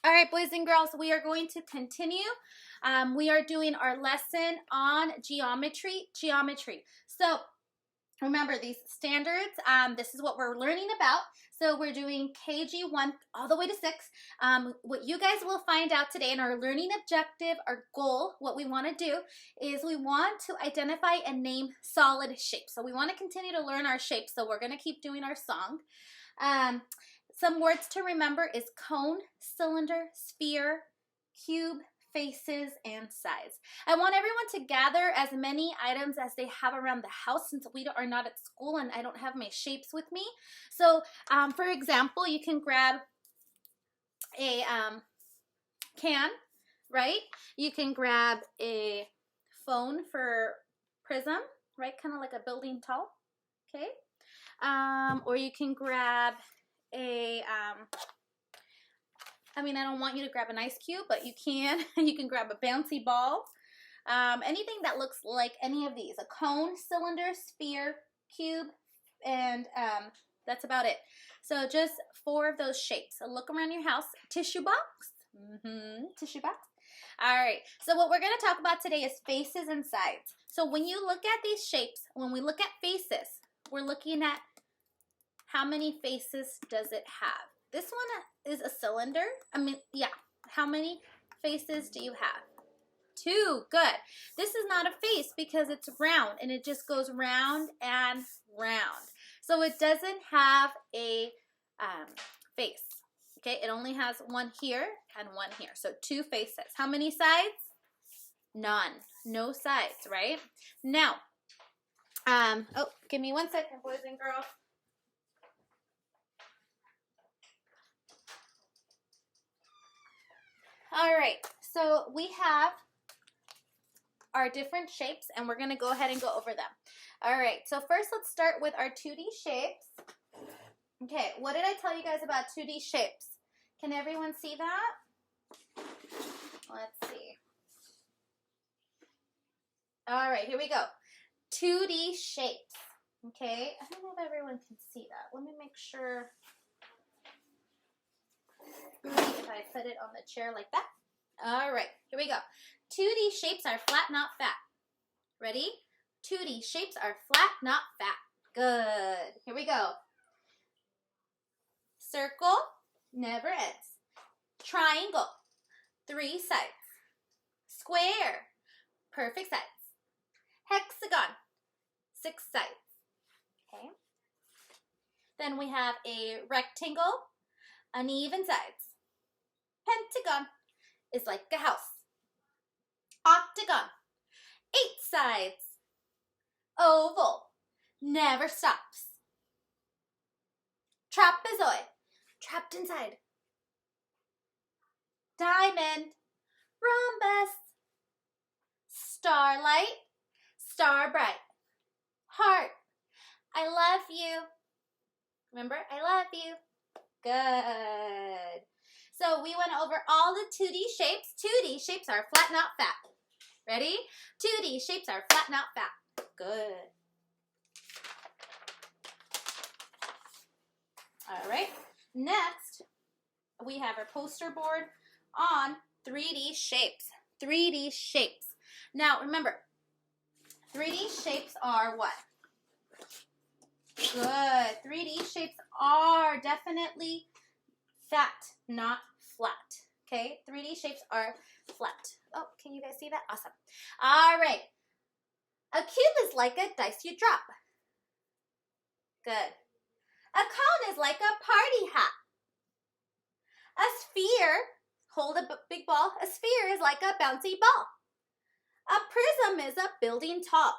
All right, boys and girls, we are going to continue. We are doing our lesson on geometry. So remember these standards. This is what we're learning about. So we're doing KG1 all the way to 6. What you guys will find out today in our learning objective, our goal, what we want to do is we want to identify and name solid shapes. So we want to continue to learn our shapes. So we're going to keep doing our song. Some words to remember is cone, cylinder, sphere, cube, faces, and sides. I want everyone to gather as many items as they have around the house since we are not at school and I don't have my shapes with me. So, for example, you can grab a can, right? You can grab a phone for prism, right? Kind of like a building tall, okay? Or you can grab a, I don't want you to grab an ice cube, but you can. You can grab a bouncy ball. Anything that looks like any of these. A cone, cylinder, sphere, cube, and that's about it. So just 4 of those shapes. So look around your house. Tissue box. Tissue box. All right. So what we're going to talk about today is faces and sides. So when you look at these shapes, when we look at faces, we're looking at how many faces does it have? This one is a cylinder. How many faces do you have? 2. Good. This is not a face because it's round and it just goes round and round. So it doesn't have a face. Okay, it only has one here and one here. So 2 faces. How many sides? None. No sides, right? Now, give me 1 second, boys and girls. All right, so we have our different shapes, and we're going to go ahead and go over them. All right, so first let's start with our 2D shapes. Okay, what did I tell you guys about 2D shapes? Can everyone see that? Let's see. All right, here we go. 2D shapes. Okay, I don't know if everyone can see that. Let me make sure. If I put it on the chair like that. All right, here we go. 2D shapes are flat, not fat. Ready? 2D shapes are flat, not fat. Good. Here we go. Circle, never ends. Triangle, 3 sides. Square, perfect sides. Hexagon, 6 sides. Okay. Then we have a rectangle, uneven sides. Pentagon is like a house. Octagon, 8 sides. Oval, never stops. Trapezoid, trapped inside. Diamond, rhombus. Starlight, star bright. Heart, I love you. Remember, I love you. Good. So we went over all the 2D shapes. 2D shapes are flat, not fat. Ready? 2D shapes are flat, not fat. Good. All right. Next, we have our poster board on 3D shapes. 3D shapes. Now, remember, 3D shapes are what? Good. 3D shapes are definitely fat, not flat. Okay, 3D shapes are flat. Oh, can you guys see that? Awesome. All right. A cube is like a dice you drop. Good. A cone is like a party hat. A sphere, hold a big ball. A sphere is like a bouncy ball. A prism is a building tall.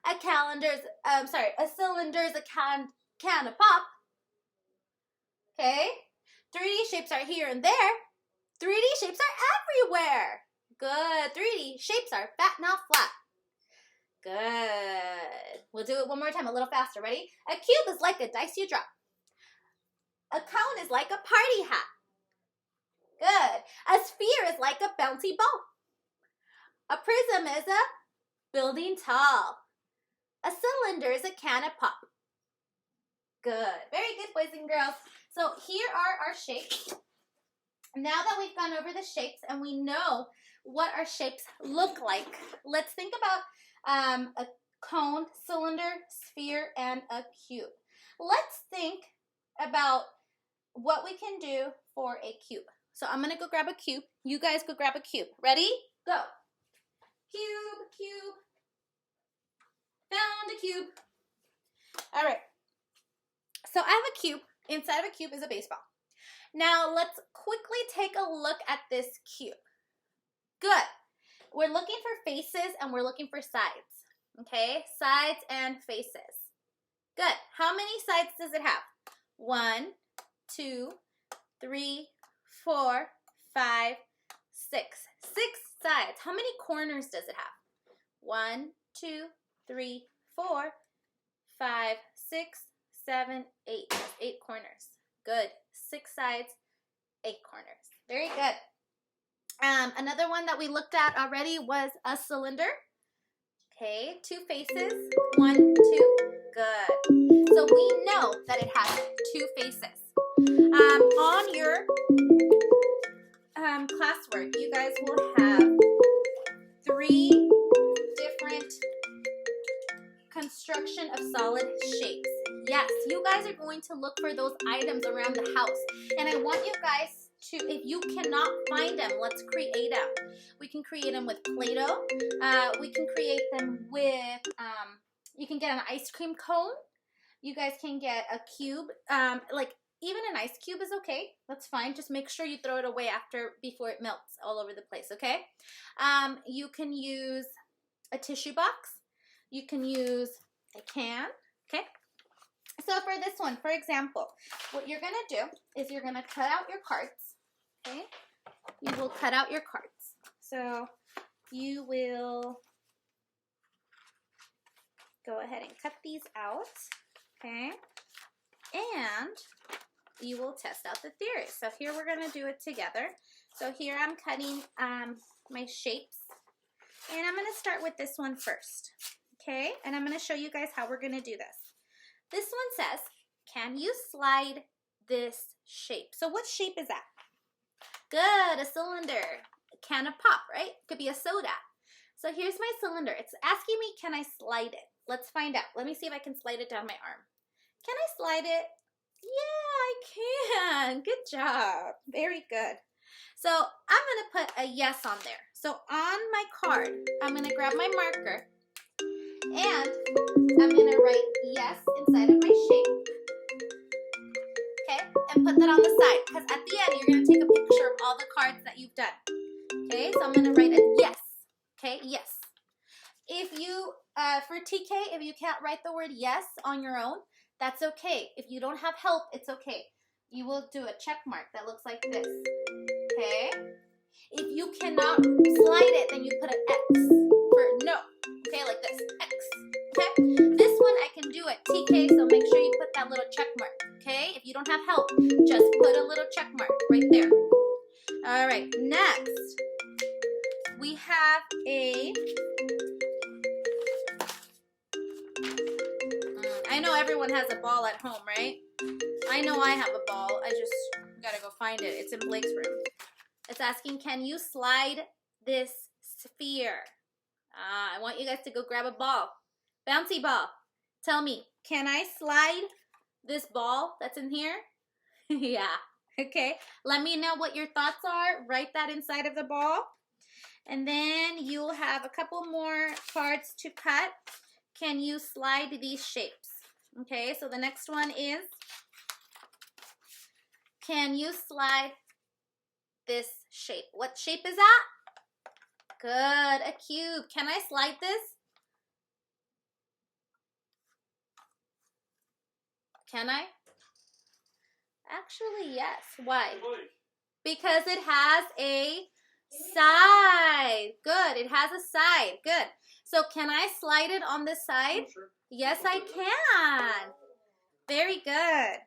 A cylinder is a can of pop. Okay, 3D shapes are here and there. 3D shapes are everywhere. Good. 3D shapes are fat, not flat. Good. We'll do it one more time, a little faster. Ready? A cube is like a dice you drop. A cone is like a party hat. Good. A sphere is like a bouncy ball. A prism is a building tall. A cylinder is a can of pop. Good. Very good, boys and girls. So here are our shapes. Now that we've gone over the shapes and we know what our shapes look like, let's think about a cone, cylinder, sphere, and a cube. Let's think about what we can do for a cube. So I'm going to go grab a cube. You guys go grab a cube. Ready? Go. Cube, cube. Found a cube. All right. So I have a cube. Inside of a cube is a baseball. Now let's quickly take a look at this cube. Good. We're looking for faces and we're looking for sides. Okay? Sides and faces. Good. How many sides does it have? 1, 2, 3, 4, 5, 6. 6 sides. How many corners does it have? 1, 2, 3, 4, 5, 6, 7, 8. 8 corners. Good. 6 sides, 8 corners. Very good. Another one that we looked at already was a cylinder. Okay, 2 faces. 1, 2. Good. So we know that it has 2 faces. On your classwork, you guys will have 3 different construction of solid shapes. Yes, you guys are going to look for those items around the house. And I want you guys to, if you cannot find them, let's create them. We can create them with Play-Doh. We can create them with, you can get an ice cream cone. You guys can get a cube. Like even an ice cube is okay. That's fine. Just make sure you throw it away before it melts all over the place, okay? You can use a tissue box. You can use a can, okay? So for this one, for example, what you're going to do is you're going to cut out your cards, okay? You will cut out your cards. So you will go ahead and cut these out, okay? And you will test out the theory. So here we're going to do it together. So here I'm cutting my shapes. And I'm going to start with this one first, okay? And I'm going to show you guys how we're going to do this. This one says, can you slide this shape? So what shape is that? Good, a cylinder. A can of pop, right? Could be a soda. So here's my cylinder. It's asking me, can I slide it? Let's find out. Let me see if I can slide it down my arm. Can I slide it? Yeah, I can. Good job. Very good. So I'm going to put a yes on there. So on my card, I'm going to grab my marker and I'm going to write yes inside of my shape. Okay, and put that on the side because at the end, you're going to take a picture of all the cards that you've done. Okay, so I'm going to write a yes. Okay, yes. If you, for TK, if you can't write the word yes on your own, that's okay. If you don't have help, it's okay. You will do a check mark that looks like this. Okay? If you cannot slide it, then you put an X for no. Okay, like this. X. Okay? This one I can do it. TK, so make sure you put that little check mark. Okay? If you don't have help, just put a little check mark right there. All right, next. We have a... I know everyone has a ball at home, right? I know I have a ball. I just gotta go find it. It's in Blake's room. It's asking, can you slide this sphere? I want you guys to go grab a ball. Bouncy ball. Tell me, can I slide this ball that's in here? Yeah. Okay. Let me know what your thoughts are. Write that inside of the ball. And then you'll have a couple more cards to cut. Can you slide these shapes? Okay, so the next one is, can you slide this shape? What shape is that? Good, a cube. Can I slide this? Can I? Actually, yes. Why? Because it has a side. Good, it has a side. Good. So can I slide it on this side? Sure. Yes, I can. Very good.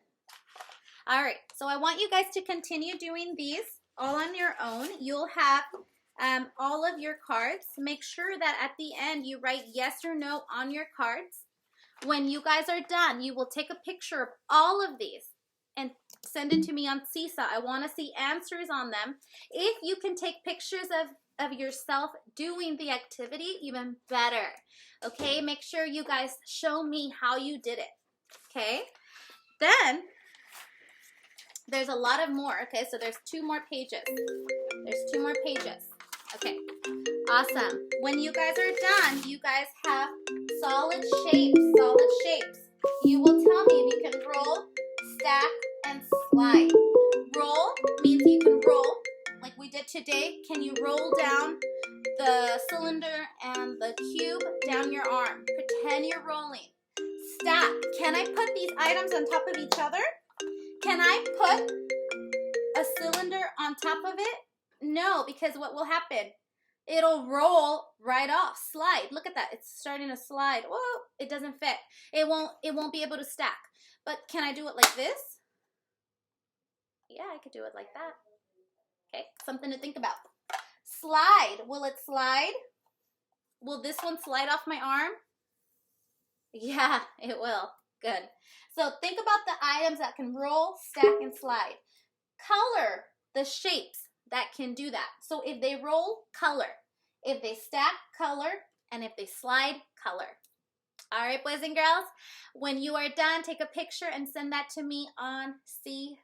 All right, so I want you guys to continue doing these all on your own. You'll have all of your cards. Make sure that at the end you write yes or no on your cards. When you guys are done, you will take a picture of all of these and Send it to me on Seesaw. I want to see answers on them. If you can take pictures of yourself doing the activity, even better. Okay, make sure you guys show me how you did it. Okay, then there's a lot of more. Okay, so there's 2 more pages. There's 2 more pages. Okay, awesome. When you guys are done, you guys have solid shapes. Solid shapes. You will tell me if you can roll, stack, and slide. Roll means you can roll, like we did today. Can you roll down the cylinder and the cube down your arm? Pretend you're rolling. Stack. Can I put these items on top of each other? Can I put a cylinder on top of it? No, because what will happen? It'll roll right off. Slide. Look at that. It's starting to slide. Whoa, it doesn't fit. It won't be able to stack. But can I do it like this? Yeah, I could do it like that. Okay, something to think about. Slide. Will it slide? Will this one slide off my arm? Yeah, it will. Good. So think about the items that can roll, stack, and slide. Color the shapes that can do that. So if they roll, color. If they stack, color. And if they slide, color. All right, boys and girls, when you are done, take a picture and send that to me on Seesaw.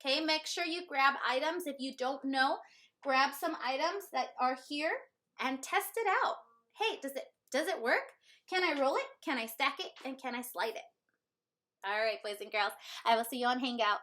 Okay, make sure you grab items. If you don't know, grab some items that are here and test it out. Hey, does it work? Can I roll it? Can I stack it? And can I slide it? All right, boys and girls, I will see you on Hangout.